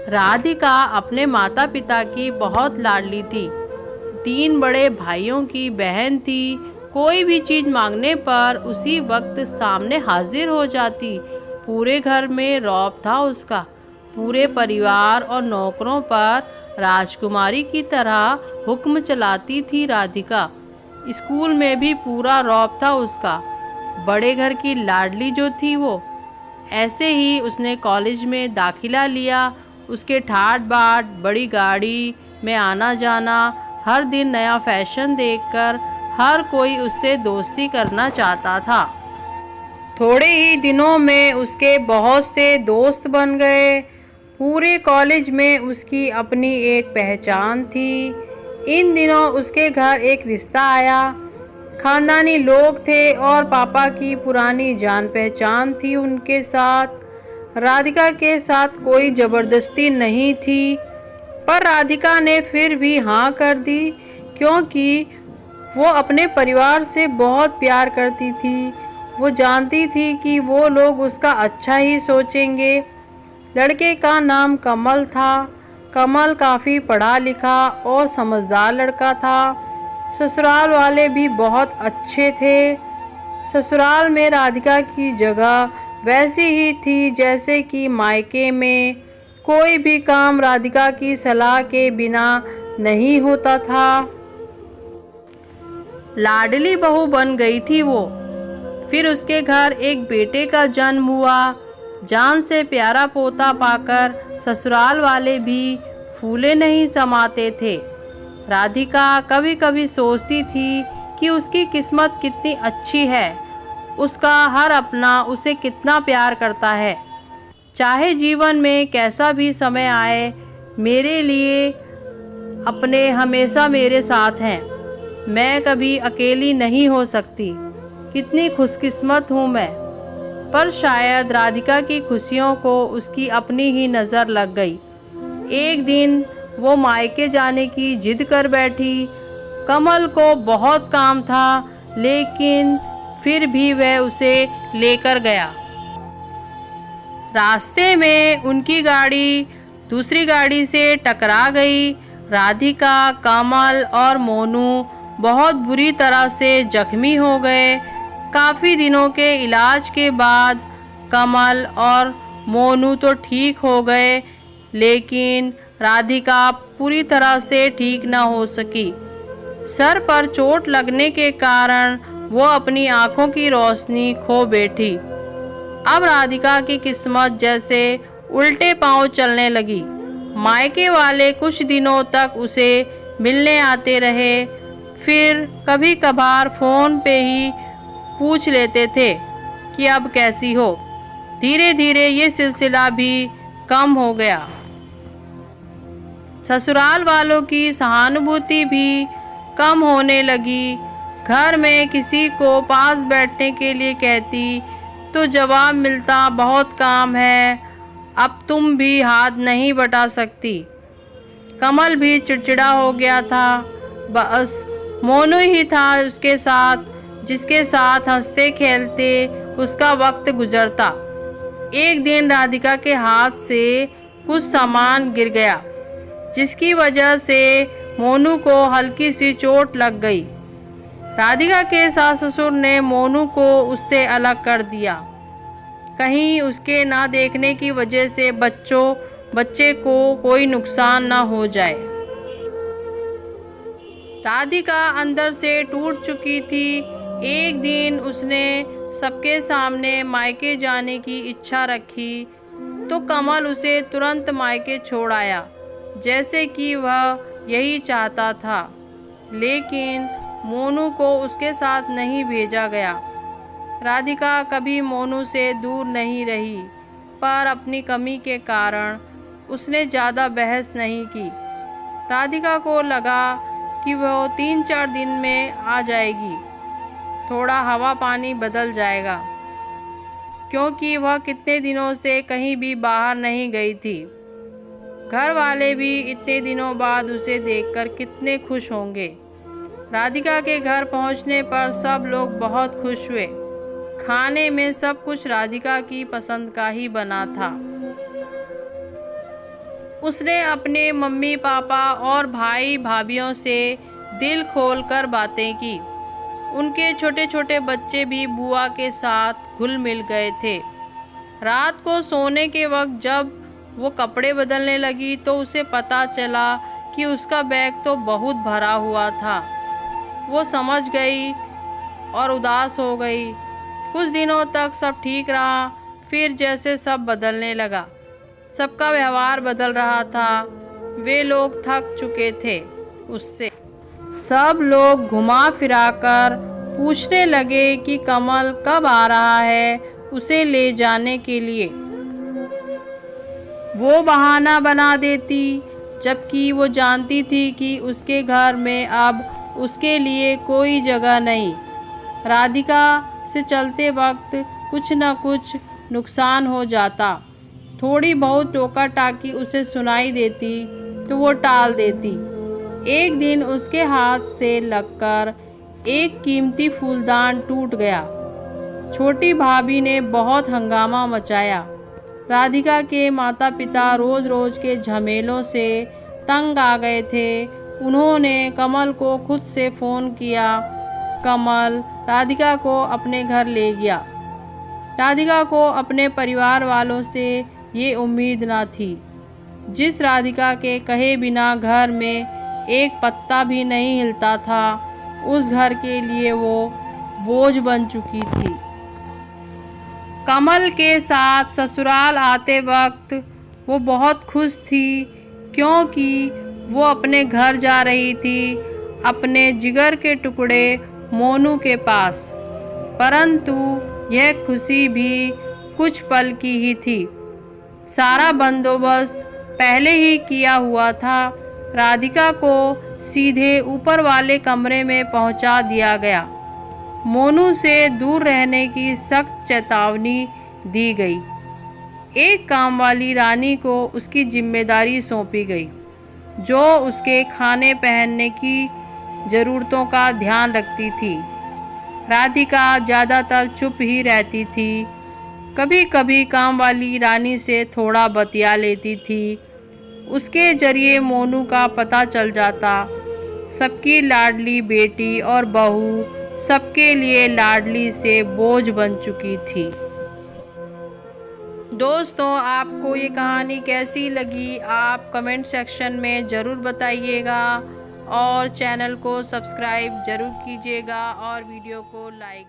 राधिका अपने माता पिता की बहुत लाडली थी। 3 बड़े भाइयों की बहन थी। कोई भी चीज़ मांगने पर उसी वक्त सामने हाजिर हो जाती। पूरे घर में रौब था उसका। पूरे परिवार और नौकरों पर राजकुमारी की तरह हुक्म चलाती थी राधिका। स्कूल में भी पूरा रौब था उसका। बड़े घर की लाडली जो थी वो। ऐसे ही उसने कॉलेज में दाखिला लिया। उसके ठाट बाट, बड़ी गाड़ी में आना जाना, हर दिन नया फैशन देखकर हर कोई उससे दोस्ती करना चाहता था। थोड़े ही दिनों में उसके बहुत से दोस्त बन गए। पूरे कॉलेज में उसकी अपनी एक पहचान थी। इन दिनों उसके घर एक रिश्ता आया। खानदानी लोग थे और पापा की पुरानी जान पहचान थी उनके साथ। राधिका के साथ कोई ज़बरदस्ती नहीं थी, पर राधिका ने फिर भी हाँ कर दी, क्योंकि वो अपने परिवार से बहुत प्यार करती थी। वो जानती थी कि वो लोग उसका अच्छा ही सोचेंगे। लड़के का नाम कमल था। कमल काफ़ी पढ़ा लिखा और समझदार लड़का था। ससुराल वाले भी बहुत अच्छे थे। ससुराल में राधिका की जगह वैसी ही थी जैसे कि मायके में। कोई भी काम राधिका की सलाह के बिना नहीं होता था। लाडली बहू बन गई थी वो। फिर उसके घर एक बेटे का जन्म हुआ। जान से प्यारा पोता पाकर ससुराल वाले भी फूले नहीं समाते थे। राधिका कभी कभी सोचती थी कि उसकी किस्मत कितनी अच्छी है। उसका हर अपना उसे कितना प्यार करता है। चाहे जीवन में कैसा भी समय आए, मेरे लिए अपने हमेशा मेरे साथ हैं। मैं कभी अकेली नहीं हो सकती। कितनी खुशकिस्मत हूँ मैं। पर शायद राधिका की खुशियों को उसकी अपनी ही नज़र लग गई। एक दिन वो मायके जाने की जिद कर बैठी। कमल को बहुत काम था, लेकिन फिर भी वह उसे लेकर गया। रास्ते में उनकी गाड़ी दूसरी गाड़ी से टकरा गई। राधिका, कमल और मोनू बहुत बुरी तरह से जख्मी हो गए। काफ़ी दिनों के इलाज के बाद कमल और मोनू तो ठीक हो गए, लेकिन राधिका पूरी तरह से ठीक न हो सकी। सर पर चोट लगने के कारण वो अपनी आँखों की रोशनी खो बैठी। अब राधिका की किस्मत जैसे उल्टे पांव चलने लगी। मायके वाले कुछ दिनों तक उसे मिलने आते रहे, फिर कभी कभार फ़ोन पे ही पूछ लेते थे कि अब कैसी हो। धीरे धीरे ये सिलसिला भी कम हो गया। ससुराल वालों की सहानुभूति भी कम होने लगी। घर में किसी को पास बैठने के लिए कहती तो जवाब मिलता, बहुत काम है, अब तुम भी हाथ नहीं बटा सकती। कमल भी चिड़चिड़ा हो गया था। बस मोनू ही था उसके साथ, जिसके साथ हंसते खेलते उसका वक्त गुजरता। एक दिन राधिका के हाथ से कुछ सामान गिर गया, जिसकी वजह से मोनू को हल्की सी चोट लग गई। राधिका के सास ससुर ने मोनू को उससे अलग कर दिया, कहीं उसके ना देखने की वजह से बच्चे को कोई नुकसान ना हो जाए। राधिका अंदर से टूट चुकी थी। एक दिन उसने सबके सामने मायके जाने की इच्छा रखी, तो कमल उसे तुरंत मायके छोड़ आया, जैसे कि वह यही चाहता था। लेकिन मोनू को उसके साथ नहीं भेजा गया। राधिका कभी मोनू से दूर नहीं रही, पर अपनी कमी के कारण उसने ज़्यादा बहस नहीं की। राधिका को लगा कि वह 3-4 दिन में आ जाएगी, थोड़ा हवा पानी बदल जाएगा, क्योंकि वह कितने दिनों से कहीं भी बाहर नहीं गई थी। घर वाले भी इतने दिनों बाद उसे देखकर कितने खुश होंगे। राधिका के घर पहुंचने पर सब लोग बहुत खुश हुए। खाने में सब कुछ राधिका की पसंद का ही बना था। उसने अपने मम्मी पापा और भाई भाभीयों से दिल खोल कर बातें की। उनके छोटे छोटे बच्चे भी बुआ के साथ घुल मिल गए थे। रात को सोने के वक्त जब वो कपड़े बदलने लगी तो उसे पता चला कि उसका बैग तो बहुत भरा हुआ था। वो समझ गई और उदास हो गई। कुछ दिनों तक सब ठीक रहा, फिर जैसे सब बदलने लगा। सबका व्यवहार बदल रहा था। वे लोग थक चुके थे उससे। सब लोग घुमा फिराकर पूछने लगे कि कमल कब आ रहा है उसे ले जाने के लिए। वो बहाना बना देती, जबकि वो जानती थी कि उसके घर में अब उसके लिए कोई जगह नहीं। राधिका से चलते वक्त कुछ न कुछ नुकसान हो जाता। थोड़ी बहुत टोका टाकी उसे सुनाई देती तो वो टाल देती। एक दिन उसके हाथ से लगकर एक कीमती फूलदान टूट गया। छोटी भाभी ने बहुत हंगामा मचाया। राधिका के माता पिता रोज़ रोज़ के झमेलों से तंग आ गए थे। उन्होंने कमल को खुद से फ़ोन किया। कमल राधिका को अपने घर ले गया। राधिका को अपने परिवार वालों से ये उम्मीद न थी। जिस राधिका के कहे बिना घर में एक पत्ता भी नहीं हिलता था, उस घर के लिए वो बोझ बन चुकी थी। कमल के साथ ससुराल आते वक्त वो बहुत खुश थी, क्योंकि वो अपने घर जा रही थी, अपने जिगर के टुकड़े मोनू के पास। परंतु यह खुशी भी कुछ पल की ही थी। सारा बंदोबस्त पहले ही किया हुआ था। राधिका को सीधे ऊपर वाले कमरे में पहुंचा दिया गया। मोनू से दूर रहने की सख्त चेतावनी दी गई। एक काम वाली रानी को उसकी जिम्मेदारी सौंपी गई, जो उसके खाने पहनने की ज़रूरतों का ध्यान रखती थी। राधिका ज़्यादातर चुप ही रहती थी। कभी कभी काम वाली रानी से थोड़ा बतिया लेती थी। उसके जरिए मोनू का पता चल जाता। सबकी लाडली बेटी और बहू सबके लिए लाडली से बोझ बन चुकी थी। दोस्तों, आपको ये कहानी कैसी लगी आप कमेंट सेक्शन में ज़रूर बताइएगा और चैनल को सब्सक्राइब ज़रूर कीजिएगा और वीडियो को लाइक